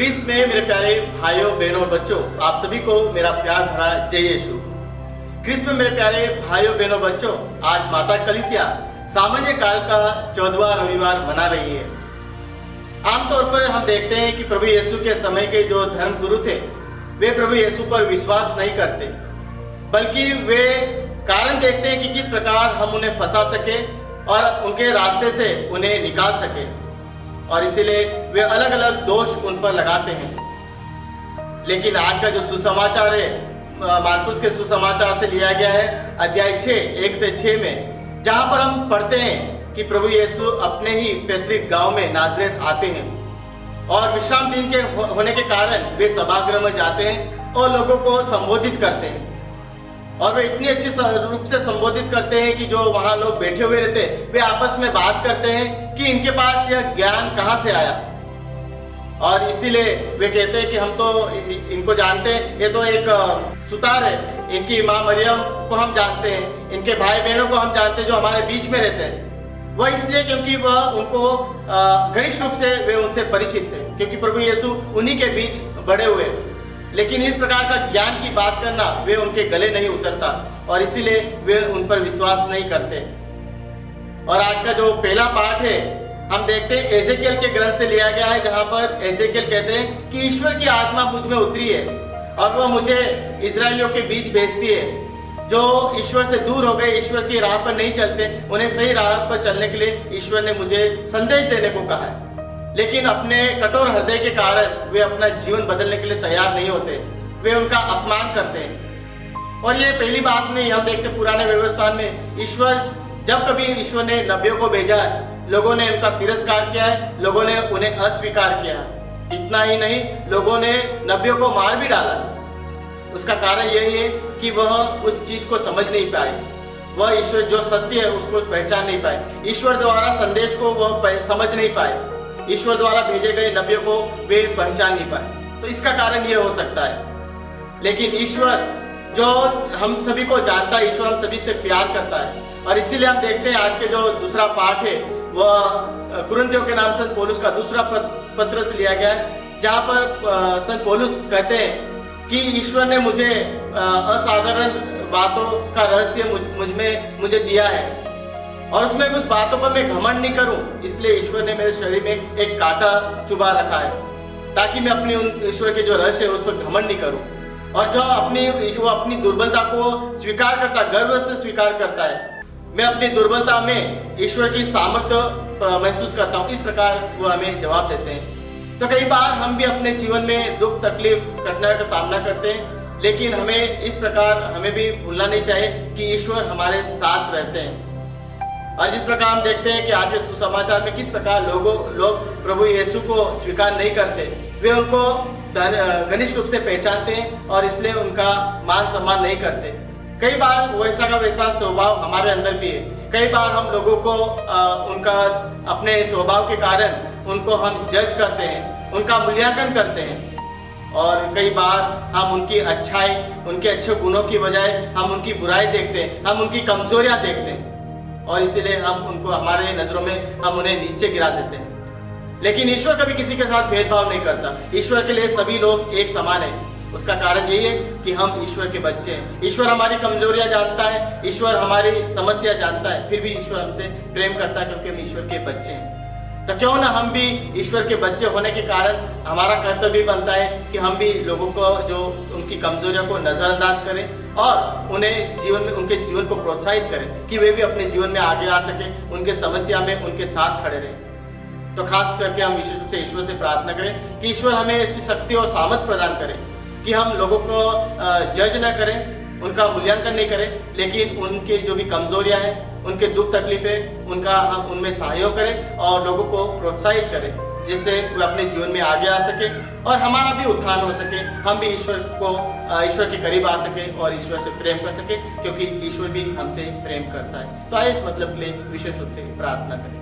क्रिस्त में मेरे प्यारे भाइयों बहनों बच्चों, आप सभी को मेरा प्यार भरा जय यीशु। क्रिस्त में मेरे प्यारे भाइयों बहनों बच्चों, आज माता कलीसिया सामान्य काल का 14वां रविवार मना रही है। आमतौर पर हम देखते हैं कि प्रभु यीशु के समय के जो धर्म गुरु थे वे प्रभु यीशु पर विश्वास नहीं करते, बल्कि वे कारण देखते हैं कि किस प्रकार हम उन्हें फंसा सके और उनके रास्ते से उन्हें निकाल सके, और इसीलिए वे अलग अलग दोष उन पर लगाते हैं। लेकिन आज का जो सुसमाचार है मार्कुस के सुसमाचार से लिया गया है, अध्याय 6:1-6 में, जहां पर हम पढ़ते हैं कि प्रभु यीशु अपने ही पैतृक गांव में नाजरेत आते हैं और विश्राम दिन के होने के कारण वे सभागृह में जाते हैं और लोगों को संबोधित करते हैं। और वे इतनी अच्छी रूप से संबोधित करते हैं कि जो वहाँ लोग बैठे हुए रहते हैं वे आपस में बात करते हैं कि इनके पास यह ज्ञान कहाँ से आया। और इसीलिए वे कहते हैं कि हम तो इनको जानते हैं, ये तो एक सुतार है, इनकी माँ मरियम को हम जानते हैं, इनके भाई बहनों को हम जानते हैं जो हमारे बीच में रहते हैं। वह इसलिए क्योंकि वह उनको घनिष्ठ रूप से वे उनसे परिचित थे, क्योंकि प्रभु यीशु उन्हीं के बीच बड़े हुए। लेकिन इस प्रकार का ज्ञान की बात करना वे उनके गले नहीं उतरता और इसीलिए वे उन पर विश्वास नहीं करते। और आज का जो पहला पाठ है हम देखते हैं एजेकियल के ग्रंथ से लिया गया है, जहां पर एजेकियल कहते हैं कि ईश्वर की आत्मा मुझ में उतरी है और वह मुझे इजरायलियों के बीच भेजती है जो ईश्वर से दूर हो गए, ईश्वर की राह पर नहीं चलते, उन्हें सही राह पर चलने के लिए ईश्वर ने मुझे संदेश देने को कहा है। लेकिन अपने कठोर हृदय के कारण वे अपना जीवन बदलने के लिए तैयार नहीं होते, वे उनका अपमान करते हैं। और ये पहली बात नहीं, हम देखते पुराने व्यवस्था में जब कभी ईश्वर ने नबियों को भेजा है, लोगों ने उनका तिरस्कार किया है, लोगों ने उन्हें अस्वीकार किया। इतना ही नहीं, लोगों ने नबियों को मार भी डाला। उसका कारण यही है कि वह उस चीज को समझ नहीं पाए, वह ईश्वर जो सत्य है उसको पहचान नहीं पाए, ईश्वर द्वारा संदेश को वह समझ नहीं पाए, ईश्वर द्वारा भेजे गए नबियों को वे पहचान नहीं पाए। तो इसका कारण यह हो सकता है। लेकिन ईश्वर जो हम सभी को जानता है, ईश्वर हम सभी से प्यार करता है। और इसीलिए हम देखते हैं आज के जो दूसरा पाठ है वह कुरिन्थियों के नाम संत पौलुस का दूसरा पत्र से लिया गया है, जहाँ पर संत पौलुस कहते हैं कि ईश्वर ने मुझे असाधारण बातों का रहस्य मुझे दिया है और उसमें उस बातों पर मैं घमंड नहीं करूं, इसलिए ईश्वर ने मेरे शरीर में एक कांटा चुभा रखा है ताकि मैं अपनी उन ईश्वर के जो रहस्य है उस पर घमंड नहीं करूं। और जो अपनी दुर्बलता को स्वीकार करता, गर्व से स्वीकार करता है, मैं अपनी दुर्बलता में ईश्वर की सामर्थ्य महसूस करता हूँ, इस प्रकार वो हमें जवाब देते हैं। तो कई बार हम भी अपने जीवन में दुख तकलीफ कठिनाई का सामना करते हैं, लेकिन हमें भी भूलना नहीं चाहिए कि ईश्वर हमारे साथ रहते हैं। और जिस प्रकार हम देखते हैं कि आज के सुसमाचार में किस प्रकार लोग प्रभु यीशु को स्वीकार नहीं करते, वे उनको घनिष्ठ रूप से पहचानते हैं और इसलिए उनका मान सम्मान नहीं करते। कई बार वैसा का वैसा स्वभाव हमारे अंदर भी है। कई बार हम लोगों को उनका अपने स्वभाव के कारण उनको हम जज करते हैं, उनका मूल्यांकन करते हैं। और कई बार हम उनकी अच्छाई, उनके अच्छे गुणों की बजाय हम उनकी बुराई देखते हैं, हम उनकी कमजोरियां देखते हैं और इसीलिए हम उनको हमारे नजरों में हम उन्हें नीचे गिरा देते हैं। लेकिन ईश्वर कभी किसी के साथ भेदभाव नहीं करता, ईश्वर के लिए सभी लोग एक समान है। उसका कारण यही है कि हम ईश्वर के बच्चे हैं। ईश्वर हमारी कमजोरियां जानता है, ईश्वर हमारी समस्या जानता है, फिर भी ईश्वर हमसे प्रेम करता है क्योंकि हम ईश्वर के बच्चे हैं। तो क्यों ना हम भी ईश्वर के बच्चे होने के कारण हमारा कर्तव्य बनता है कि हम भी लोगों को जो उनकी कमजोरियों को नजरअंदाज करें और उनके जीवन को प्रोत्साहित करें कि वे भी अपने जीवन में आगे आ सके, उनके समस्या में उनके साथ खड़े रहें। तो खास करके हम विशेष रूप से ईश्वर से प्रार्थना करें कि ईश्वर हमें ऐसी शक्ति और सामर्थ प्रदान करें कि हम लोगों को जज न करें, उनका मूल्यांकन नहीं करें, लेकिन उनके जो भी कमजोरियां हैं, उनके दुख तकलीफें, उनका हम उनमें सहयोग करें और लोगों को प्रोत्साहित करें, जिससे वे अपने जीवन में आगे आ सके और हमारा भी उत्थान हो सके, हम भी ईश्वर के करीब आ सके और ईश्वर से प्रेम कर सके, क्योंकि ईश्वर भी हमसे प्रेम करता है। तो आइए इस मतलब के लिए विशेष रूप से प्रार्थना करें।